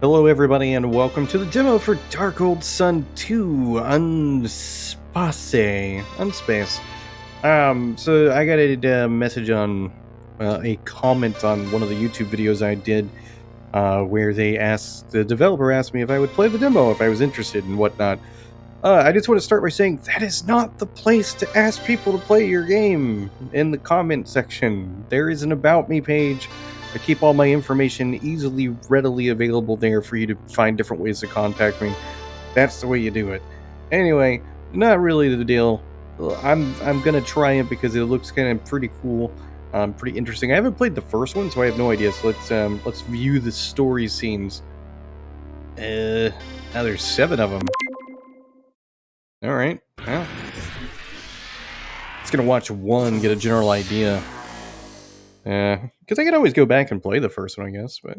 Hello, everybody, and welcome to the demo for Dark Old Sun 2 Unspace. So I got a message on a comment on one of the YouTube videos I did, where the developer asked me if I would play the demo, if I was interested and whatnot. I just want to start by saying that is not the place to ask people to play your game in the comment section. There is an About Me page. I keep all my information readily available there for you to find different ways to contact me. That's the way you do it. Anyway, not really the deal. I'm gonna try it because it looks kind of pretty cool, pretty interesting. I haven't played the first one, so I have no idea. So let's view the story scenes. Now there's 7 of them. All right. Well, just gonna watch one, get a general idea. Because I could always go back and play the first one, I guess, but...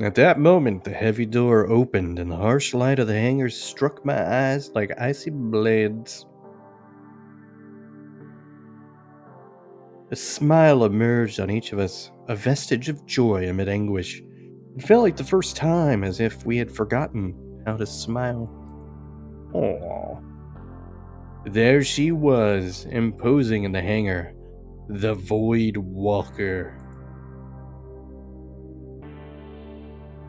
At that moment, the heavy door opened, and the harsh light of the hangars struck my eyes like icy blades. A smile emerged on each of us, a vestige of joy amid anguish. It felt like the first time, as if we had forgotten how to smile. Aww. There she was, imposing in the hangar, the Void Walker.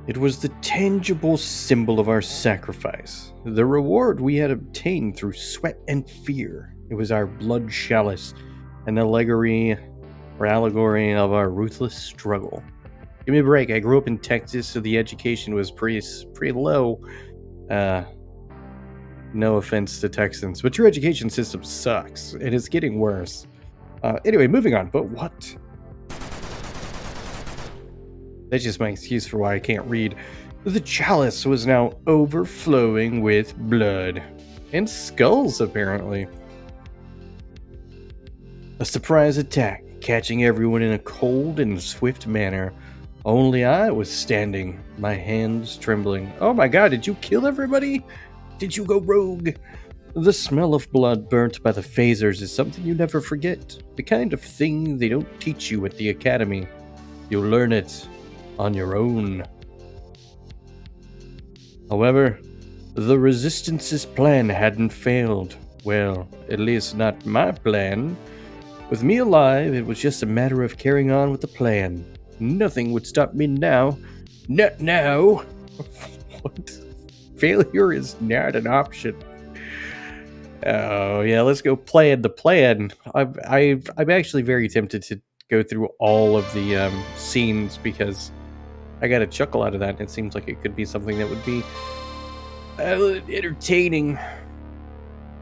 It was the tangible symbol of our sacrifice, the reward we had obtained through sweat and fear. It was our blood chalice, an allegory of our ruthless struggle. Give me a break. I grew up in Texas, so the education was pretty low. No offense to Texans, but your education system sucks, and it's getting worse. Anyway, moving on. But what? That's just my excuse for why I can't read. The chalice was now overflowing with blood. And skulls, apparently. A surprise attack, catching everyone in a cold and swift manner. Only I was standing, my hands trembling. Oh my god, did you kill everybody? Did you go rogue? The smell of blood burnt by the phasers is something you never forget. The kind of thing they don't teach you at the academy. You'll learn it on your own. However, the Resistance's plan hadn't failed. Well, at least not my plan. With me alive, it was just a matter of carrying on with the plan. Nothing would stop me now. Not now. What? Failure is not an option. Oh yeah, let's go plan the plan. I'm actually very tempted to go through all of the scenes because I got a chuckle out of that, and it seems like it could be something that would be entertaining.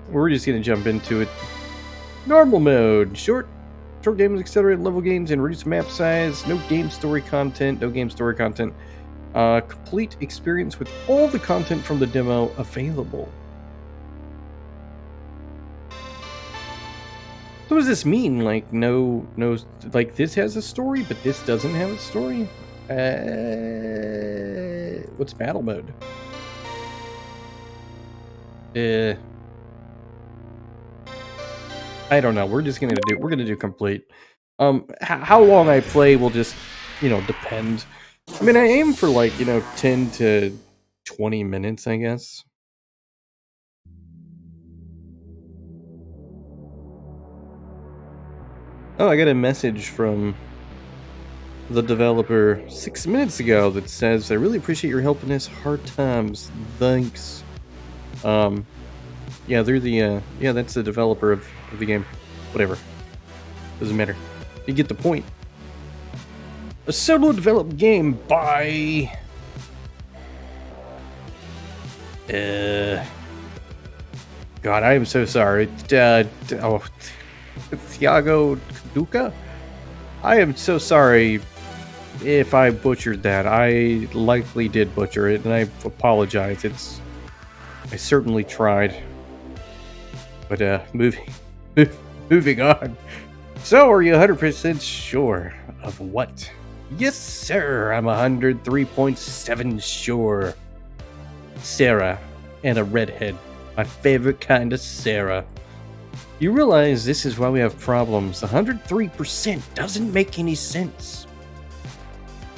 We're just gonna jump into it. Normal mode. Short games, accelerated level gains, and reduce map size. No game story content. Complete experience with all the content from the demo available. So what does this mean? Like, no, like this has a story, but this doesn't have a story? What's battle mode? I don't know. We're gonna do complete. How long I play will just, depend. I mean, I aim for 10 to 20 minutes, I guess. Oh, I got a message from the developer 6 minutes ago that says, "I really appreciate your help in this hard times. Thanks." Yeah, they're the that's the developer of the game. Whatever. Doesn't matter. You get the point. A solo developed game by God, I am so sorry. Thiago Duca? I am so sorry if I butchered that. I likely did butcher it, and I apologize. I certainly tried. But moving on. So, are you 100% sure of what? Yes, sir. I'm 103.7 sure. Sarah, and a redhead. My favorite kind of Sarah. You realize this is why we have problems. 103% doesn't make any sense.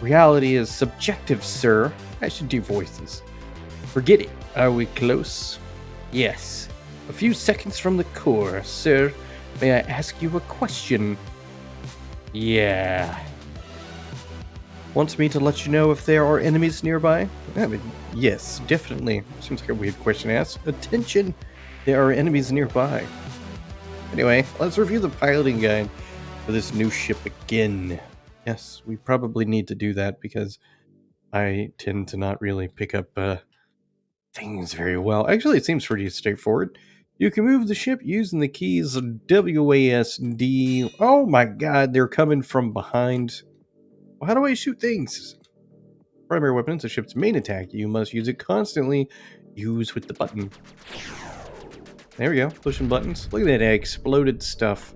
Reality is subjective, sir. I should do voices. Forget it. Are we close? Yes. A few seconds from the core. Sir, may I ask you a question? Yeah. Wants me to let you know if there are enemies nearby? I mean, yes, definitely. Seems like a weird question to ask. Attention! There are enemies nearby. Anyway, let's review the piloting guide for this new ship again. Yes, we probably need to do that because I tend to not really pick up things very well. Actually, it seems pretty straightforward. You can move the ship using the keys WASD. Oh my god, they're coming from behind. Well, how do I shoot things? Primary weapon is the ship's main attack. You must use it constantly. Use with the button. There we go. Pushing buttons. Look at that exploded stuff.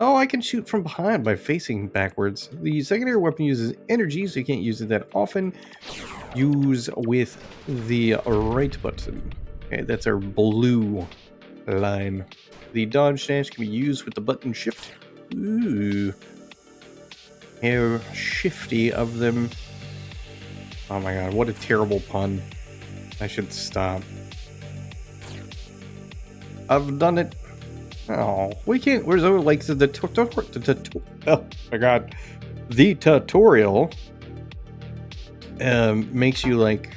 Oh, I can shoot from behind by facing backwards. The secondary weapon uses energy, so you can't use it that often. Use with the right button. Okay, that's our blue line. The dodge dash can be used with the button shift. Ooh. How shifty of them. Oh my god, what a terrible pun. I should stop. I've done it. Oh, we can't. Where's like oh my god, the tutorial makes you like,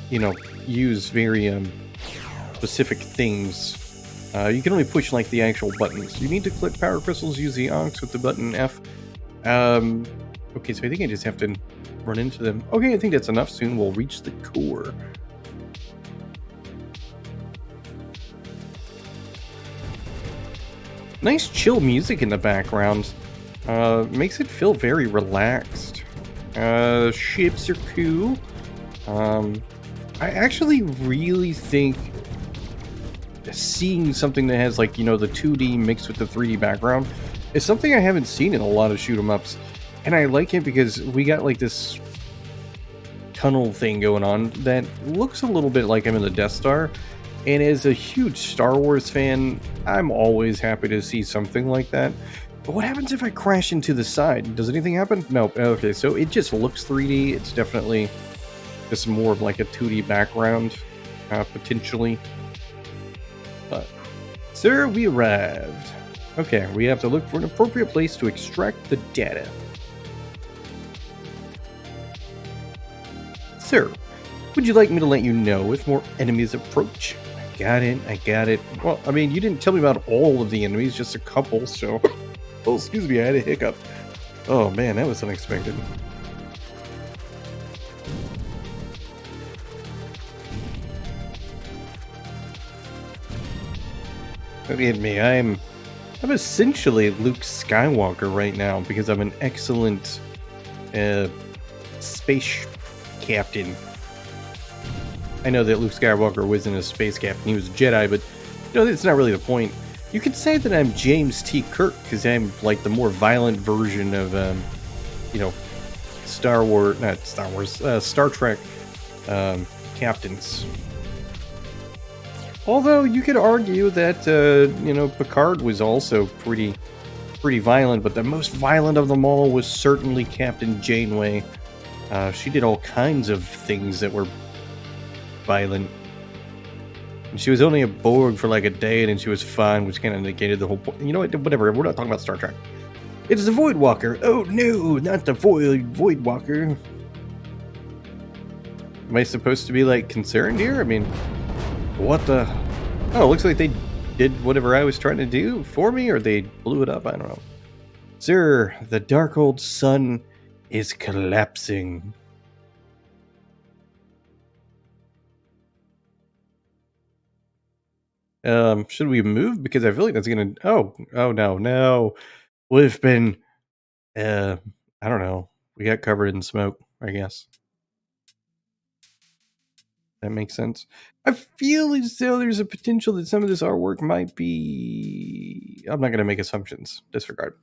you know, use very specific things. You can only push like the actual buttons. You need to click power crystals. Use the aux with the button F. Okay, so I think I just have to run into them. Okay, I think that's enough. Soon we'll reach the core. Nice chill music in the background. Makes it feel very relaxed. Ships are cool. I actually really think seeing something that has like, you know, the 2D mixed with the 3D background is something I haven't seen in a lot of shoot 'em ups. And I like it because we got like this tunnel thing going on that looks a little bit like I'm in the Death Star. And as a huge Star Wars fan, I'm always happy to see something like that. But what happens if I crash into the side? Does anything happen? No. Okay, so it just looks 3D. It's definitely just more of like a 2D background, potentially. But, sir, we arrived. Okay, we have to look for an appropriate place to extract the data. Sir, would you like me to let you know if more enemies approach? I got it. Well, I mean, you didn't tell me about all of the enemies, just a couple, so... Oh, excuse me, I had a hiccup. Oh man, that was unexpected. Look at me, I'm essentially Luke Skywalker right now, because I'm an excellent space captain. I know that Luke Skywalker wasn't a space captain, he was a Jedi, but you know, that's not really the point. You could say that I'm James T. Kirk, because I'm like the more violent version of, you know, Star Trek captains. Although you could argue that, you know, Picard was also pretty violent, but the most violent of them all was certainly Captain Janeway. She did all kinds of things that were violent. And she was only a Borg for like a day, and then she was fine, which kind of negated the whole point. You know what? Whatever. We're not talking about Star Trek. It's the Void Walker. Oh no, not the Void Walker. Am I supposed to be like concerned here? I mean, what the? Oh, it looks like they did whatever I was trying to do for me, or they blew it up. I don't know. Sir, the dark old sun is collapsing. Should we move? Because I feel like that's gonna... Oh no. We've been, I don't know. We got covered in smoke, I guess. That makes sense. I feel as though there's a potential that some of this artwork might be... I'm not gonna make assumptions. Disregard.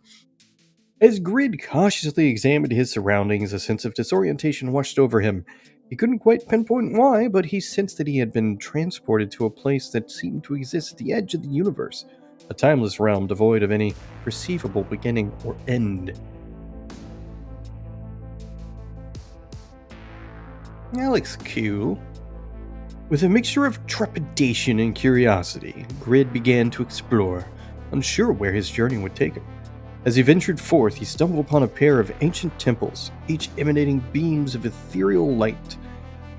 As Grid cautiously examined his surroundings, a sense of disorientation washed over him. He couldn't quite pinpoint why, but he sensed that he had been transported to a place that seemed to exist at the edge of the universe, a timeless realm devoid of any perceivable beginning or end. Alex Q. With a mixture of trepidation and curiosity, Grid began to explore, unsure where his journey would take him. As he ventured forth, he stumbled upon a pair of ancient temples, each emanating beams of ethereal light.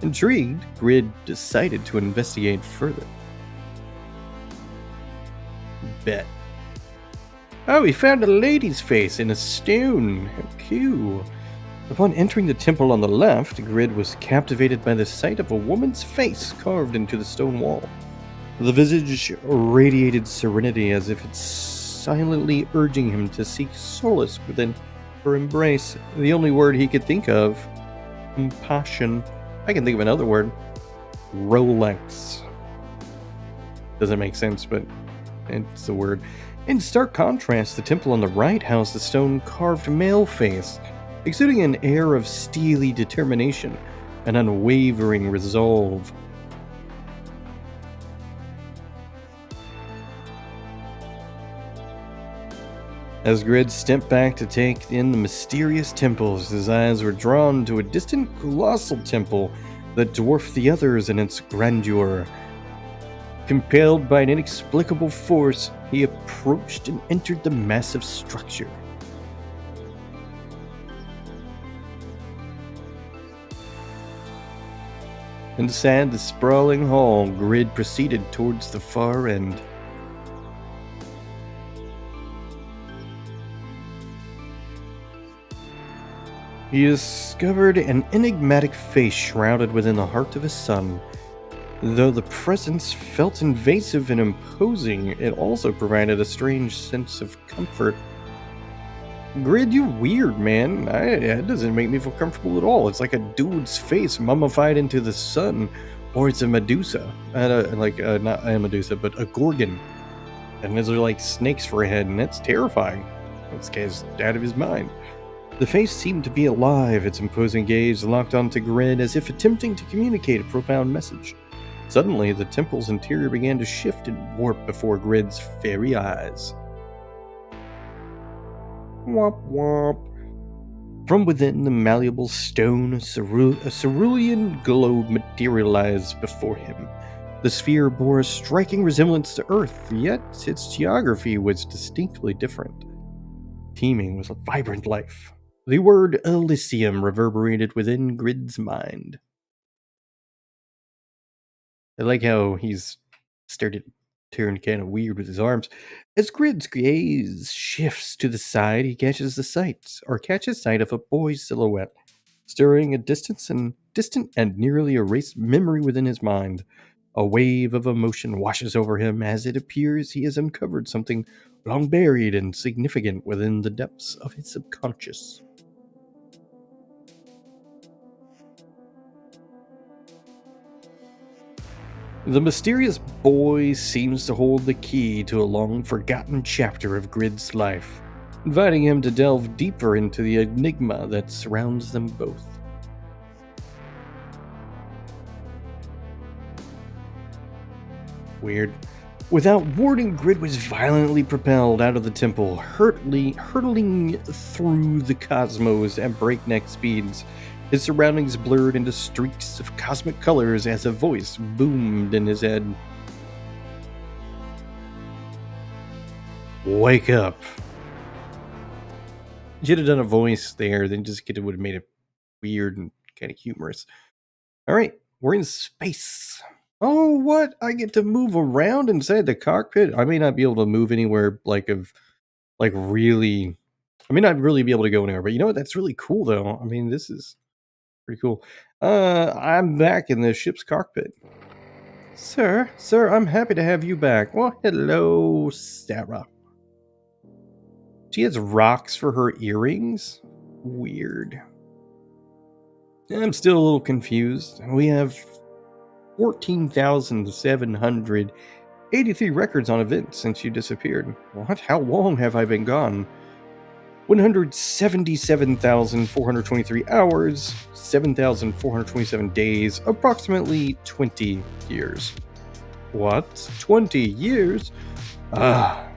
Intrigued, Grid decided to investigate further. Bet. Oh, he found a lady's face in a stone. How cute. Upon entering the temple on the left, Grid was captivated by the sight of a woman's face carved into the stone wall. The visage radiated serenity as if it's silently urging him to seek solace within her embrace. The only word he could think of, compassion. I can think of another word, Rolex. Doesn't make sense, but it's the word. In stark contrast, the temple on the right housed a stone-carved male face, exuding an air of steely determination and unwavering resolve. As Grid stepped back to take in the mysterious temples, his eyes were drawn to a distant colossal temple that dwarfed the others in its grandeur. Compelled by an inexplicable force, he approached and entered the massive structure. Inside the sprawling hall, Grid proceeded towards the far end. He discovered an enigmatic face shrouded within the heart of a sun. Though the presence felt invasive and imposing, it also provided a strange sense of comfort. Grid, you're weird, man. It doesn't make me feel comfortable at all. It's like a dude's face mummified into the sun. Or it's a Medusa. Not a Medusa, but a Gorgon. And those are like snakes for a head, and that's terrifying. This guy's out of his mind. The face seemed to be alive, its imposing gaze locked onto Grid as if attempting to communicate a profound message. Suddenly, the temple's interior began to shift and warp before Grid's fairy eyes. Womp womp. From within the malleable stone, a cerulean globe materialized before him. The sphere bore a striking resemblance to Earth, yet its geography was distinctly different, teeming with a vibrant life. The word Elysium reverberated within Grid's mind. I like how he's started to turn kind of weird with his arms. As Grid's gaze shifts to the side, he catches sight of a boy's silhouette, stirring a distant and nearly erased memory within his mind. A wave of emotion washes over him as it appears he has uncovered something long buried and significant within the depths of his subconscious. The mysterious boy seems to hold the key to a long-forgotten chapter of Grid's life, inviting him to delve deeper into the enigma that surrounds them both. Weird. Without warning, Grid was violently propelled out of the temple, hurtling through the cosmos at breakneck speeds. His surroundings blurred into streaks of cosmic colors as a voice boomed in his head. Wake up. You should have done a voice there, then it would have made it weird and kind of humorous. Alright, we're in space. Oh, what? I get to move around inside the cockpit? I may not be able to move anywhere really... I may not really be able to go anywhere, but you know what? That's really cool, though. I mean, this is pretty cool. I'm back in the ship's cockpit. Sir, I'm happy to have you back. Well, hello, Sarah. She has rocks for her earrings? Weird. I'm still a little confused. We have 14,783 records on events since you disappeared. What? How long have I been gone? 177,423 hours, 7,427 days, approximately 20 years. What? 20 years? Ah,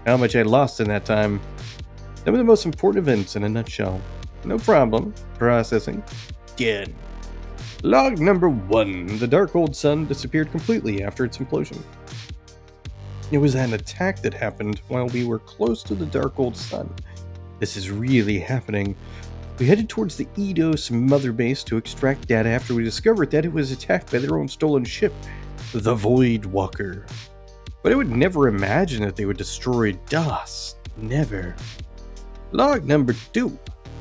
how much I lost in that time. Some of the most important events in a nutshell. No problem. Processing. Again. Log number 1. The dark old sun disappeared completely after its implosion. It was an attack that happened while we were close to the dark old sun. This is really happening. We headed towards the Eidos mother base to extract data after we discovered that it was attacked by their own stolen ship, the Void Walker. But I would never imagine that they would destroy DOS. Never. Log number 2.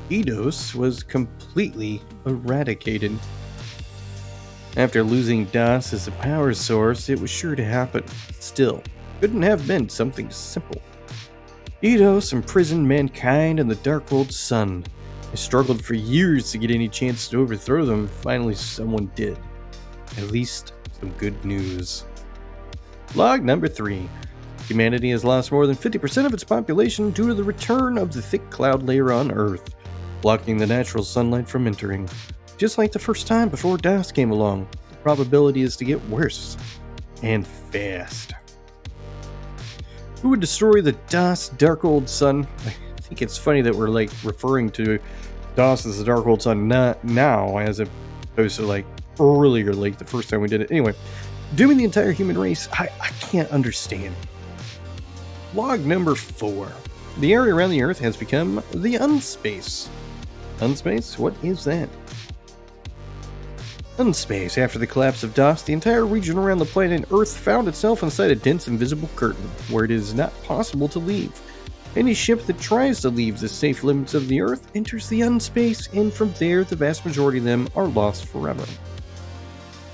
Eidos was completely eradicated. After losing DOS as a power source, it was sure to happen. Still, couldn't have been something simple. Eidos imprisoned mankind in the dark old sun. I struggled for years to get any chance to overthrow them. Finally, someone did. At least some good news. Log number 3. Humanity has lost more than 50% of its population due to the return of the thick cloud layer on Earth, blocking the natural sunlight from entering. Just like the first time before DOS came along, the probability is to get worse. And fast. Who would destroy the DOS dark old sun? I think it's funny that we're referring to DOS as the dark old sun not now as opposed to earlier, the first time we did it. Anyway, dooming the entire human race, I can't understand. Log number 4. The area around the Earth has become the Unspace. Unspace? What is that? Unspace. After the collapse of DOS, the entire region around the planet Earth found itself inside a dense invisible curtain, where it is not possible to leave. Any ship that tries to leave the safe limits of the Earth enters the Unspace, and from there, the vast majority of them are lost forever.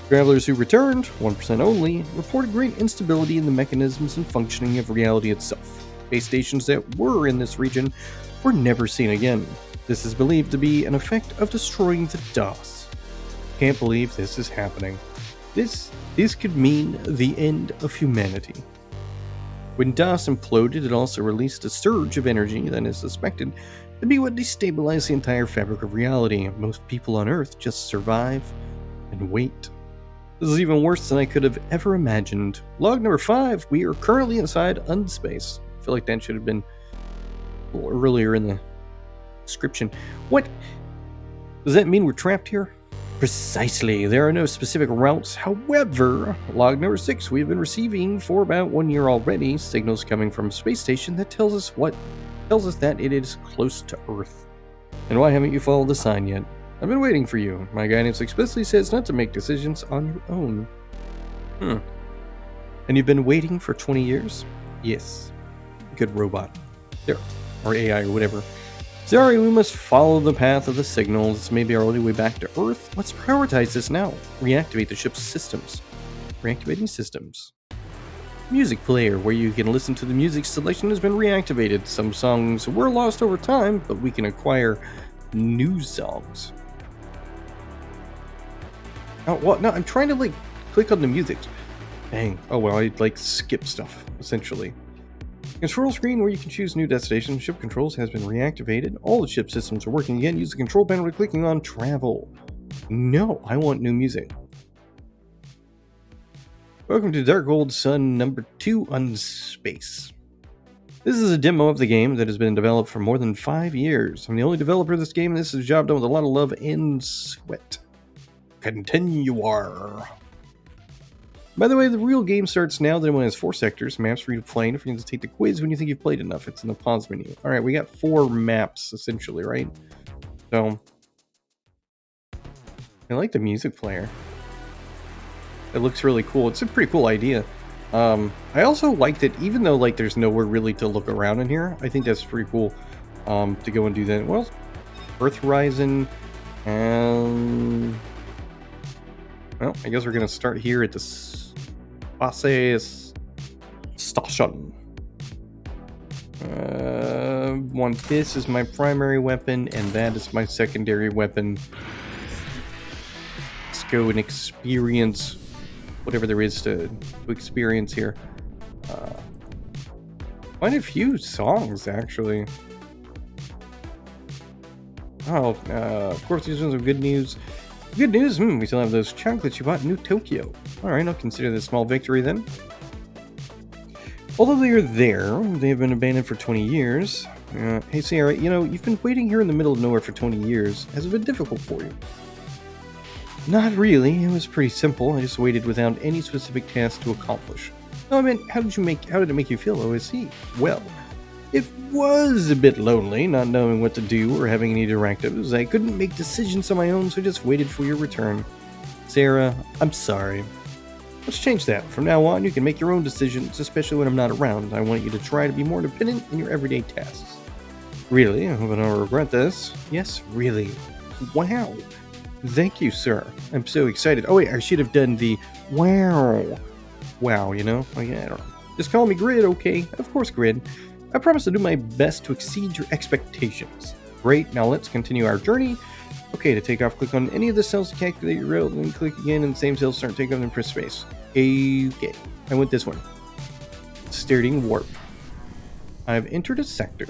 Travelers who returned, 1% only, reported great instability in the mechanisms and functioning of reality itself. Base stations that were in this region were never seen again. This is believed to be an effect of destroying the DOS. Can't believe this is happening. This could mean the end of humanity. When DOS imploded, it also released a surge of energy that is suspected to be what destabilized the entire fabric of reality. Most people on Earth just survive and wait. This is even worse than I could have ever imagined. Log number 5, we are currently inside Unspace. I feel like that should have been a little earlier in the description. What? Does that mean we're trapped here? Precisely. There are no specific routes. However, log number 6, we've been receiving for about 1 year already signals coming from a space station that tells us that it is close to Earth. And why haven't you followed the sign yet? I've been waiting for you. My guidance explicitly says not to make decisions on your own. And you've been waiting for 20 years? Yes. Good robot. There. Or AI or whatever. Sorry, we must follow the path of the signals. This may be our only way back to Earth. Let's prioritize this now. Reactivate the ship's systems. Reactivating systems. Music player, where you can listen to the music selection has been reactivated. Some songs were lost over time, but we can acquire new songs. Oh, what? No, I'm trying to click on the music. Dang. Oh well, I skip stuff, essentially. Control screen where you can choose new destination. Ship controls has been reactivated. All the ship systems are working again. Use the control panel by clicking on travel. No, I want new music. Welcome to Dark Old Sun number 2 Unspace. This is a demo of the game that has been developed for more than 5 years. I'm the only developer of this game, and this is a job done with a lot of love and sweat. Continue. By the way, the real game starts now. The one has 4 sectors, maps for you to play, and if you need to take the quiz when you think you've played enough, it's in the pause menu. Alright, we got 4 maps, essentially, right? So, I like the music player. It looks really cool. It's a pretty cool idea. I also like that even though there's nowhere really to look around in here, I think that's pretty cool to go and do that. Well, Earth Horizon, and... Well, I guess we're going to start here at the Space Station. This is my primary weapon, and that is my secondary weapon. Let's go and experience whatever there is to experience here. Quite a few songs, actually. Oh, of course, these ones are good news. Good news? We still have those chocolates you bought in New Tokyo. Alright, I'll consider this a small victory then. Although they are there, they have been abandoned for 20 years. Hey, Sarah, you've been waiting here in the middle of nowhere for 20 years. Has it been difficult for you? Not really. It was pretty simple. I just waited without any specific task to accomplish. No, I mean, how did it make you feel, OSC? Well, it was a bit lonely, not knowing what to do or having any directives. I couldn't make decisions on my own, so I just waited for your return. Sarah, I'm sorry. Let's change that. From now on, you can make your own decisions, especially when I'm not around. I want you to try to be more independent in your everyday tasks. Really? I hope I don't regret this. Yes, really. Wow. Thank you, sir. I'm so excited. Oh wait, I should have done the wow. Wow, Like, I don't know. Just call me Grid, okay? Of course, Grid. I promise to do my best to exceed your expectations. Great, now let's continue our journey. Okay, to take off, click on any of the cells to calculate your route, then click again, and the same cells start taking off and press space. Okay, I went this one. Starting warp. I've entered a sector.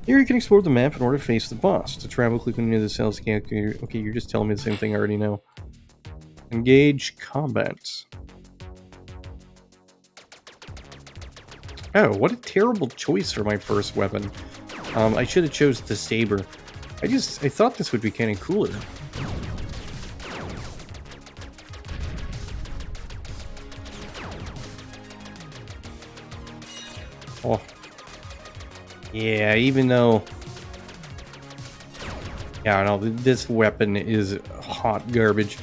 Here you can explore the map in order to face the boss. To travel, click on any of the cells to calculate. Okay, you're just telling me the same thing I already know. Engage combat. Oh, what a terrible choice for my first weapon. I should have chose the saber. I thought this would be kind of cooler. Oh. Yeah, even though... Yeah, no, this weapon is hot garbage.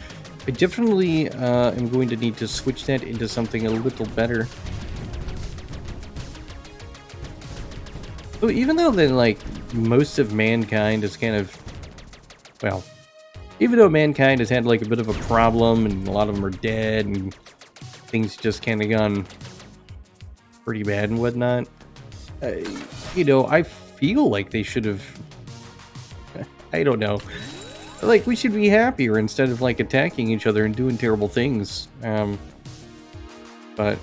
I definitely am going to need to switch that into something a little better. So even though most of mankind is kind of, well, even though mankind has had like a bit of a problem and a lot of them are dead and things just kind of gone pretty bad and whatnot, I feel like they should have, I don't know, like we should be happier instead of like attacking each other and doing terrible things. But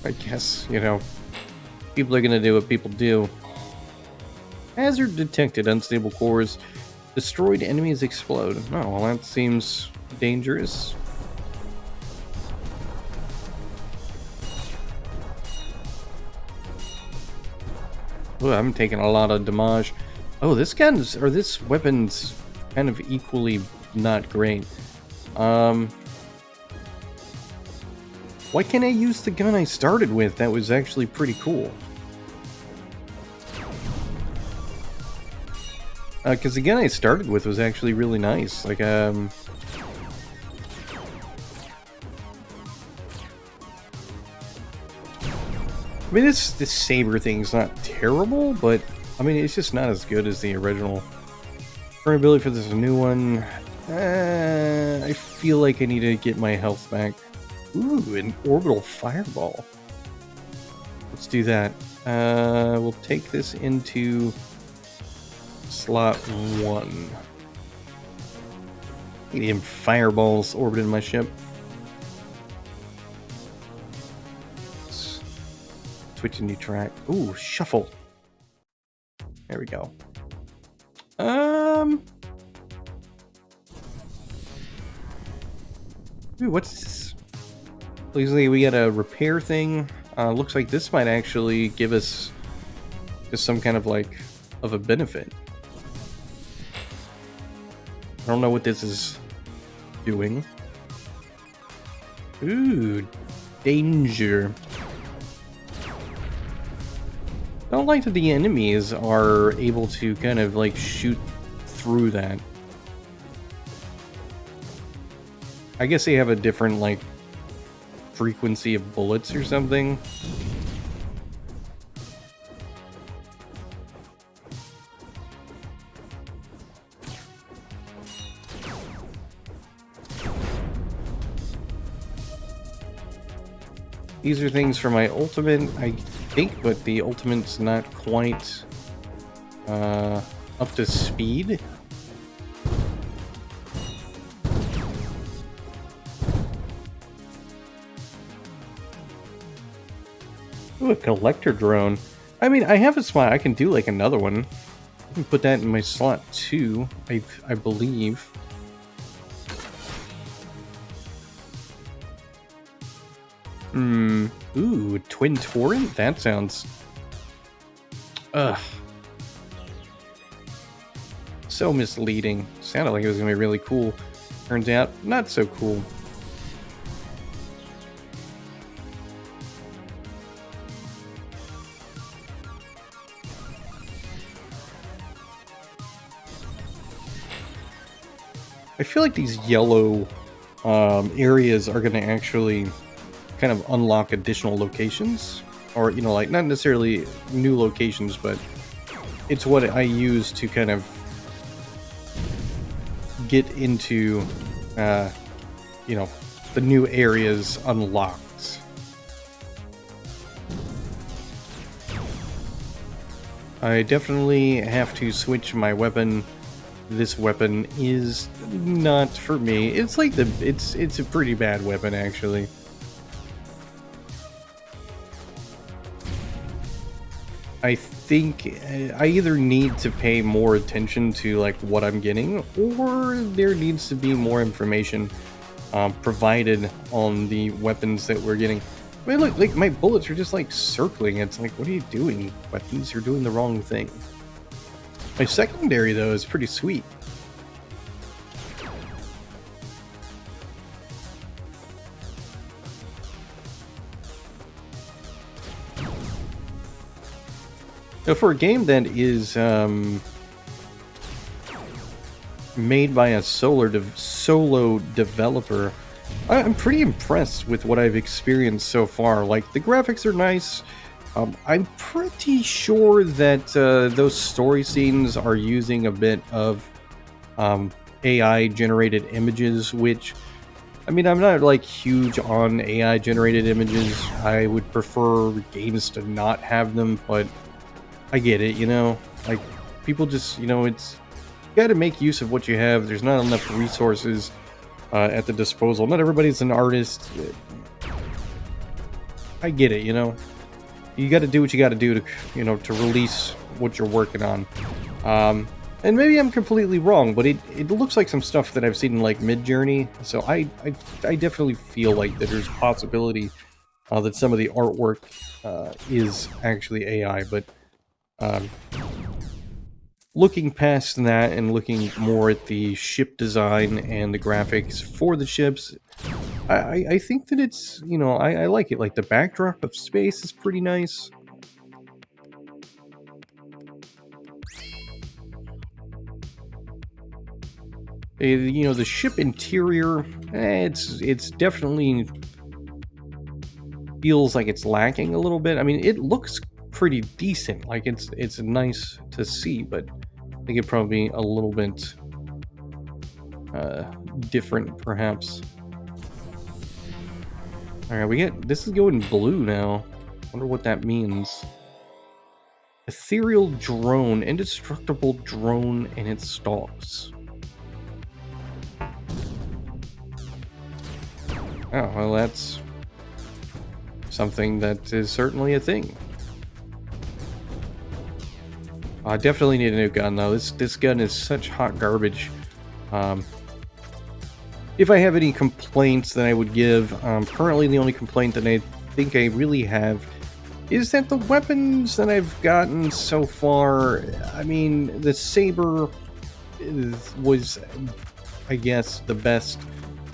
I guess, people are going to do what people do. Hazard detected. Unstable cores. Destroyed enemies explode. Oh, well, that seems dangerous. Ooh, I'm taking a lot of damage. Oh, this weapon's kind of equally not great. Why can't I use the gun I started with? That was actually pretty cool. Because the gun I started with was actually really nice. Like, I mean, this saber thing's not terrible, but I mean, it's just not as good as the original. Current ability for this new one. I feel like I need to get my health back. Ooh, an orbital fireball. Let's do that. We'll take this into slot 1. Medium fireballs orbiting my ship. Switch a new track. Ooh, shuffle. There we go. Ooh, what's this? Usually we got a repair thing. Looks like this might actually give us just some kind of of a benefit. I don't know what this is doing. Ooh, danger. I don't like that the enemies are able to kind of shoot through that. I guess they have a different frequency of bullets or something. These are things for my ultimate, I think, but the ultimate's not quite up to speed. Ooh, a collector drone. I mean, I have a slot. I can do like another one. I can put that in my slot too. I believe. Ooh, twin torrent. That sounds. Ugh. So misleading. Sounded like it was gonna be really cool. Turns out, not so cool. I feel like these yellow areas are going to actually kind of unlock additional locations. Or, you know, like, not necessarily new locations, but it's what I use to kind of get into, you know, the new areas unlocked. I definitely have to switch my weapon. This weapon is not for me. It's like it's a pretty bad weapon, actually. I think I either need to pay more attention to like what I'm getting, or there needs to be more information provided on the weapons that we're getting. I mean, look, like my bullets are just like circling. It's like, what are you doing, weapons? You're doing the wrong thing. My secondary, though, is pretty sweet. So for a game that is made by a solo developer, I'm pretty impressed with what I've experienced so far. Like, the graphics are nice. I'm pretty sure that those story scenes are using a bit of AI-generated images, which, I mean, I'm not, like, huge on AI-generated images. I would prefer games to not have them, but I get it, you know? Like, people just, you know, it's... You gotta make use of what you have. There's not enough resources at the disposal. Not everybody's an artist. I get it, you know? You gotta do what you gotta do to, you know, to release what you're working on. And maybe I'm completely wrong, but it looks like some stuff that I've seen in, like, Midjourney. So I definitely feel like that there's possibility that some of the artwork is actually AI, but looking past that and looking more at the ship design and the graphics for the ships, I think that it's, you know, I like it. Like, the backdrop of space is pretty nice. You know, the ship interior, it's definitely feels like it's lacking a little bit. I mean, it looks pretty decent. Like, it's nice to see, but I think it'd probably be a little bit different, perhaps. Alright, this is going blue now. Wonder what that means. Ethereal drone, indestructible drone, and its stalks. Oh, well, that's something that is certainly a thing. I definitely need a new gun, though. This gun is such hot garbage. If I have any complaints that I would give, currently the only complaint that I think I really have is that the weapons that I've gotten so far, I mean, the saber was, I guess, the best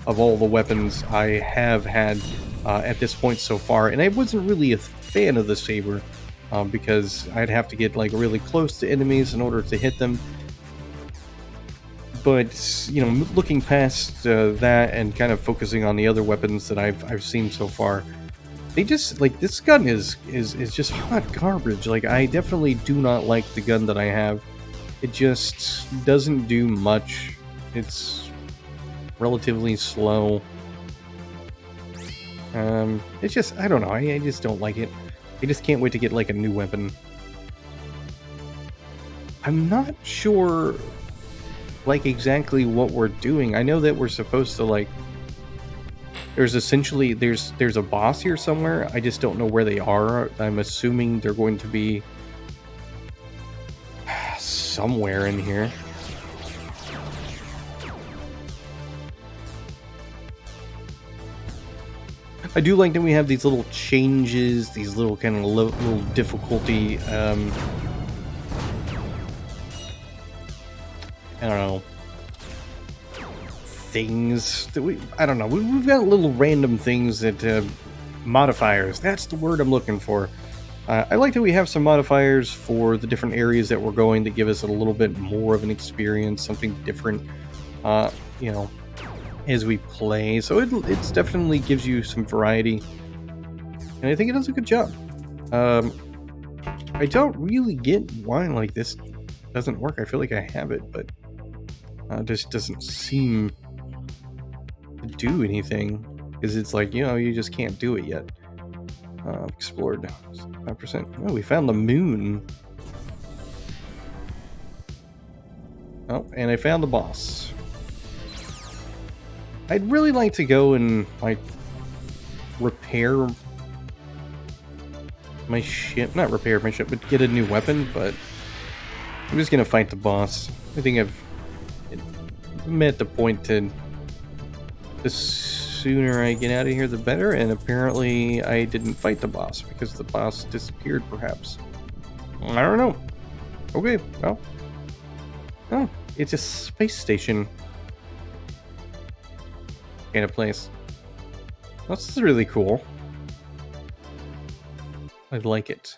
of all the weapons I have had at this point so far, and I wasn't really a fan of the saber because I'd have to get like really close to enemies in order to hit them. But, you know, looking past that and kind of focusing on the other weapons that I've seen so far, they just, like, this gun is just hot garbage. Like, I definitely do not like the gun that I have. It just doesn't do much. It's relatively slow. It's just, I don't know, I just don't like it. I just can't wait to get, like, a new weapon. I'm not sure, like, exactly what we're doing. I know that we're supposed to, like, there's a boss here somewhere. I just don't know where they are. I'm assuming they're going to be somewhere in here. I do like that we have these little changes, these little kind of little difficulty, I don't know, things that I don't know, we've got little random things that, modifiers, that's the word I'm looking for. I like that we have some modifiers for the different areas that we're going to give us a little bit more of an experience, something different, you know, as we play. So it's definitely gives you some variety, and I think it does a good job. I don't really get why like this doesn't work. I feel like I have it, but just doesn't seem to do anything, because it's like, you know, you just can't do it yet. Explored 5%. Oh, we found the moon. Oh, and I found the boss. I'd really like to go and, like, repair my ship. Not repair my ship, but get a new weapon, but I'm just gonna fight the boss. I think I'm at the point to... The sooner I get out of here, the better, and apparently I didn't fight the boss, because the boss disappeared, perhaps. I don't know. Okay, well. Oh, it's a space station kind of place. That's really cool. I like it.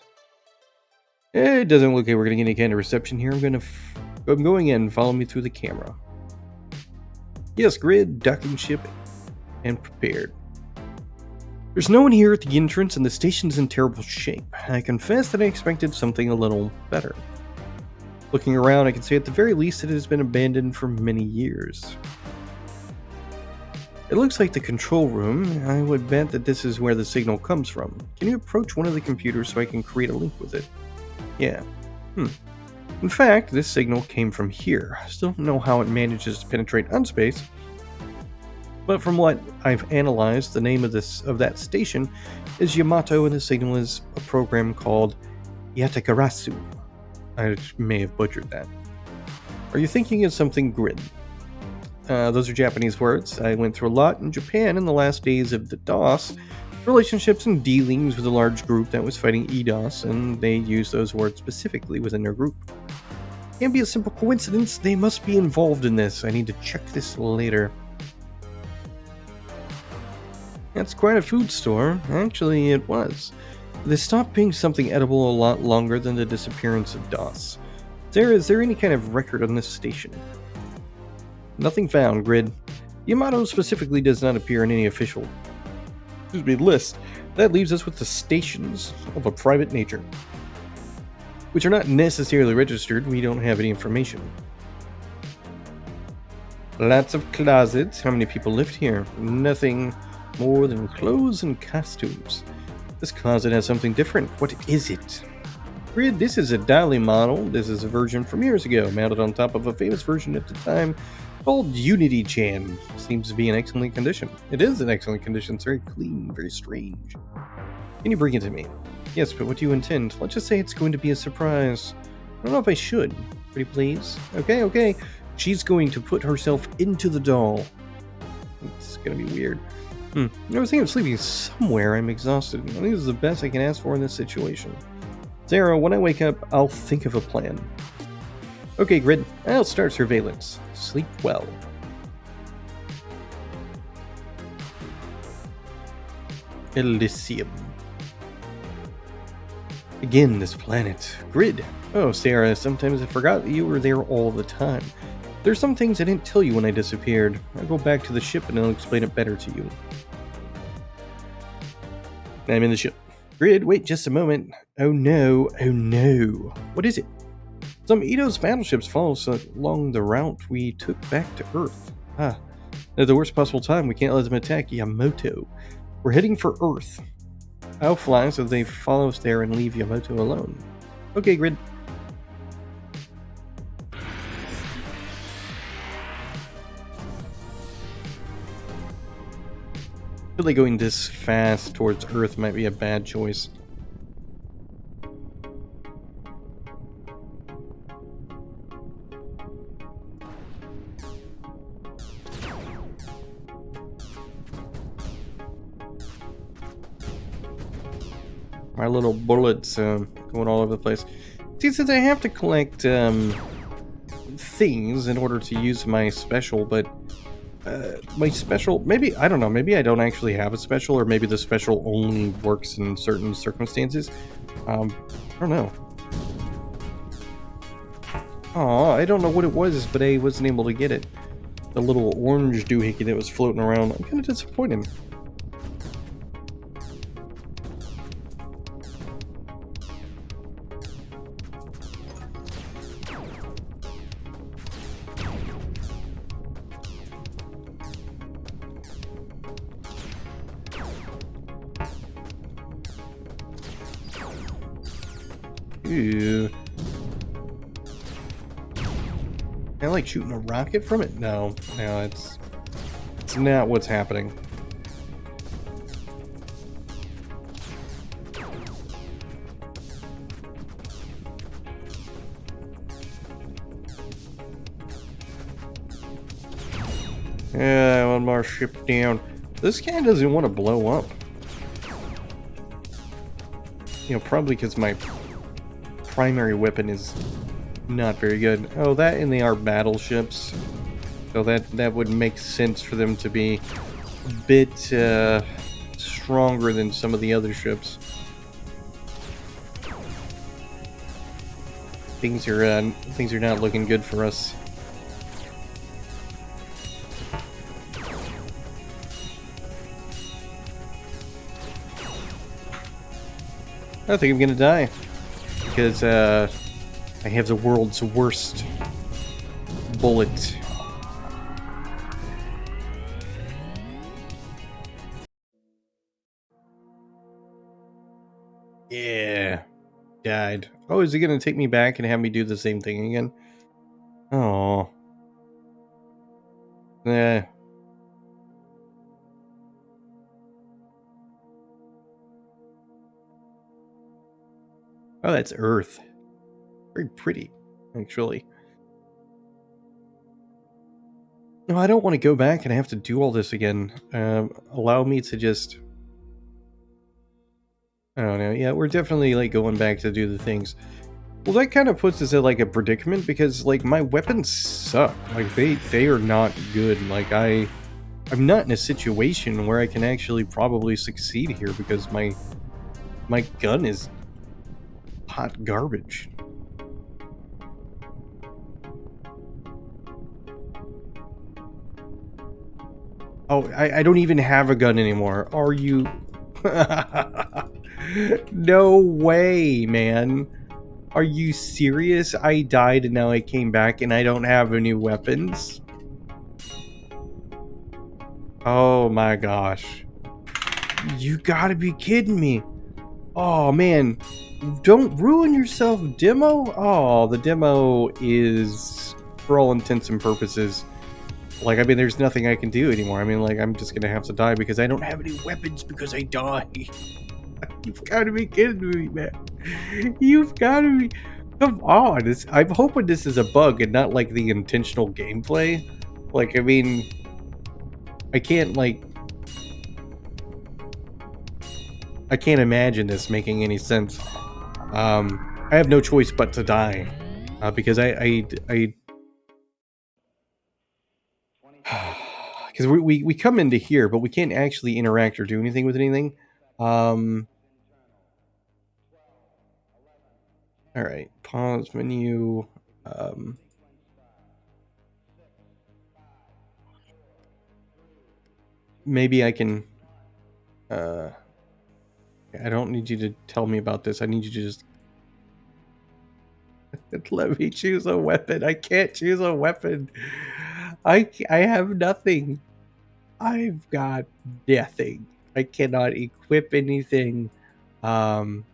It doesn't look like we're getting any kind of reception here. I'm going in. Follow me through the camera. Yes, grid, docking ship, and prepared. There's no one here at the entrance, and the station's in terrible shape. I confess that I expected something a little better. Looking around, I can say at the very least it has been abandoned for many years. It looks like the control room. I would bet that this is where the signal comes from. Can you approach one of the computers so I can create a link with it? Yeah. In fact, this signal came from here. I still don't know how it manages to penetrate Unspace, but from what I've analyzed, the name of that station is Yamato, and the signal is a program called Yatakarasu. I may have butchered that. Are you thinking of something, Grid? Those are Japanese words. I went through a lot in Japan in the last days of the DOS, relationships and dealings with a large group that was fighting EDOS, and they used those words specifically within their group. Can't be a simple coincidence. They must be involved in this. I need to check this later. That's quite a food store. Actually, it was. They stopped being something edible a lot longer than the disappearance of DOS. Is there any kind of record on this station? Nothing found, Grid. Yamato specifically does not appear in any official list. That leaves us with the stations of a private nature, which are not necessarily registered. We don't have any information. Lots of closets. How many people lived here? Nothing more than clothes and costumes. This closet has something different. What is it? Grid, this is a dolly model. This is a version from years ago, mounted on top of a famous version at the time called Unity-chan. Seems to be in excellent condition. It is in excellent condition. It's very clean, very strange. Can you bring it to me? Yes, but what do you intend? Let's just say it's going to be a surprise. I don't know if I should. Pretty please? Okay. She's going to put herself into the doll. It's gonna be weird. I was thinking of sleeping somewhere. I'm exhausted. I think this is the best I can ask for in this situation. Sarah, when I wake up, I'll think of a plan. Okay, Grid, I'll start surveillance. Sleep well. Elysium. Again, this planet. Grid. Oh, Sarah, sometimes I forgot that you were there all the time. There's some things I didn't tell you when I disappeared. I'll go back to the ship and I'll explain it better to you. I'm in the ship. Grid, wait just a moment. Oh no. What is it? Some Edo's battleships follow us along the route we took back to Earth. At the worst possible time, we can't let them attack Yamato. We're heading for Earth. I'll fly so they follow us there and leave Yamato alone. Okay, Grid. I feel like going this fast towards Earth might be a bad choice. My little bullets going all over the place. See, since I have to collect things in order to use my special, but my special, maybe, I don't know, maybe I don't actually have a special, or maybe the special only works in certain circumstances. I don't know. Oh, I don't know what it was, but I wasn't able to get it. The little orange doohickey that was floating around. I'm kind of disappointed. Ew. Can I like shooting a rocket from it? No, it's not what's happening. Yeah, one more ship down. This guy doesn't want to blow up. You know, probably because my primary weapon is not very good. Oh, that and they are battleships. So that would make sense for them to be a bit stronger than some of the other ships. Things are not looking good for us. I think I'm gonna die because I have the world's worst bullet. Yeah, died. Oh, is he gonna take me back and have me do the same thing again? Oh, yeah. Oh, that's Earth. Very pretty, actually. No, I don't want to go back and have to do all this again. Allow me to just... I don't know. Yeah, we're definitely like going back to do the things. Well, that kind of puts us in like a predicament because like my weapons suck. Like they are not good. Like I'm not in a situation where I can actually probably succeed here because my gun is hot garbage. Oh, I don't even have a gun anymore. Are you... No way, man. Are you serious? I died and now I came back and I don't have any weapons? Oh my gosh. You gotta be kidding me. Oh man. Don't ruin yourself, demo. Oh, the demo is, for all intents and purposes, like, I mean, there's nothing I can do anymore. I mean, like, I'm just gonna have to die because I don't have any weapons because I died. You've got to be kidding me, man. You've got to be... Come on. I'm hoping this is a bug and not, like, the intentional gameplay. Like, I mean... I can't, like... I can't imagine this making any sense. I have no choice but to die. Because because we come into here, but we can't actually interact or do anything with anything. All right, pause menu. Maybe I can. I don't need you to tell me about this. I need you to just let me choose a weapon. I can't choose a weapon. I have nothing. I've got nothing. I cannot equip anything. I'm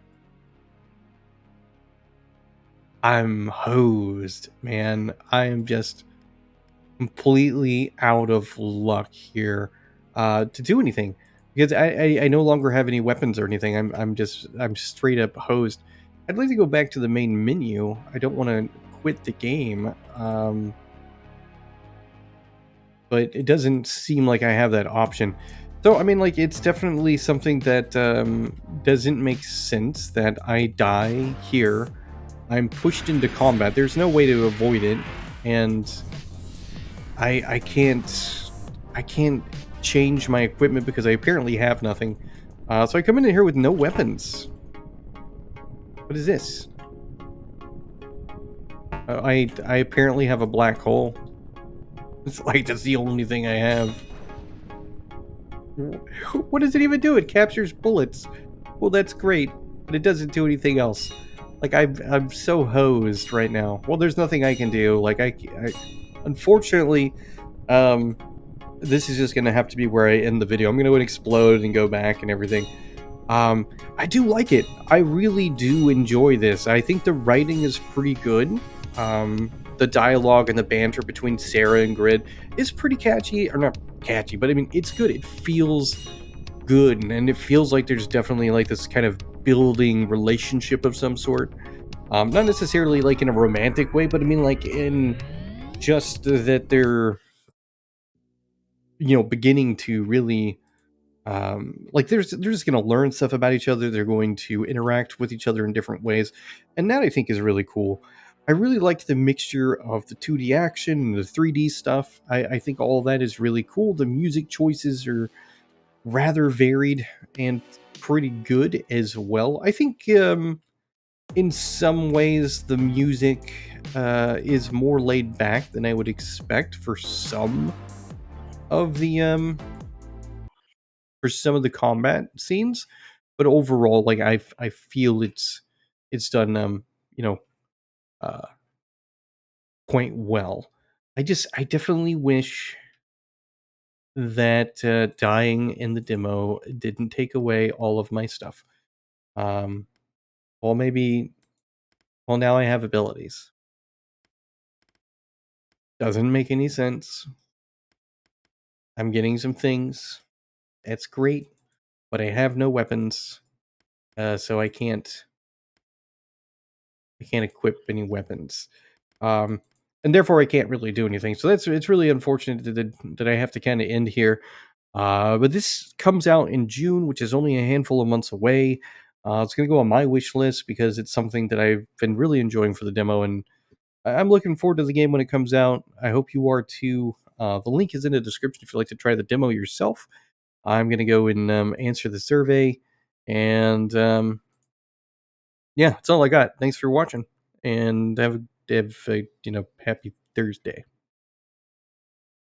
hosed, man. I am just completely out of luck here to do anything because I no longer have any weapons or anything. I'm straight up hosed. I'd like to go back to the main menu. I don't want to quit the game, but it doesn't seem like I have that option. So I mean, like, it's definitely something that doesn't make sense that I die here. I'm pushed into combat. There's no way to avoid it, and I can't change my equipment because I apparently have nothing. So I come in here with no weapons. What is this? I apparently have a black hole. It's like that's the only thing I have. What does it even do? It captures bullets. Well, that's great, but it doesn't do anything else. Like I'm so hosed right now. Well, there's nothing I can do. Like I unfortunately, um, this is just gonna have to be where I end the video. I'm gonna go and explode and go back and everything. Um, I do like it. I really do enjoy this. I think the writing is pretty good. The dialogue and the banter between Sarah and Grid is pretty catchy, or not catchy, but I mean it's good. It feels good, and it feels like there's definitely like this kind of building relationship of some sort. Not necessarily like in a romantic way, but I mean like in just that they're beginning to really like they're just going to learn stuff about each other. They're going to interact with each other in different ways, and that I think is really cool. I really like the mixture of the 2D action and the 3D stuff. I think all of that is really cool. The music choices are rather varied and pretty good as well. I think in some ways the music is more laid back than I would expect of the um for some of the combat scenes, but overall, like I feel it's done you know uh quite well. I definitely wish that dying in the demo didn't take away all of my stuff. Um, well, maybe well now I have abilities. Doesn't make any sense. I'm getting some things. That's great, but I have no weapons, so I can't equip any weapons. Um, and therefore I can't really do anything. So it's really unfortunate that I have to kind of end here. But this comes out in June, which is only a handful of months away. It's going to go on my wish list because it's something that I've been really enjoying for the demo, and I'm looking forward to the game when it comes out. I hope you are too. The link is in the description if you'd like to try the demo yourself. I'm going to go and answer the survey, and yeah, that's all I got. Thanks for watching, and have a happy Thursday.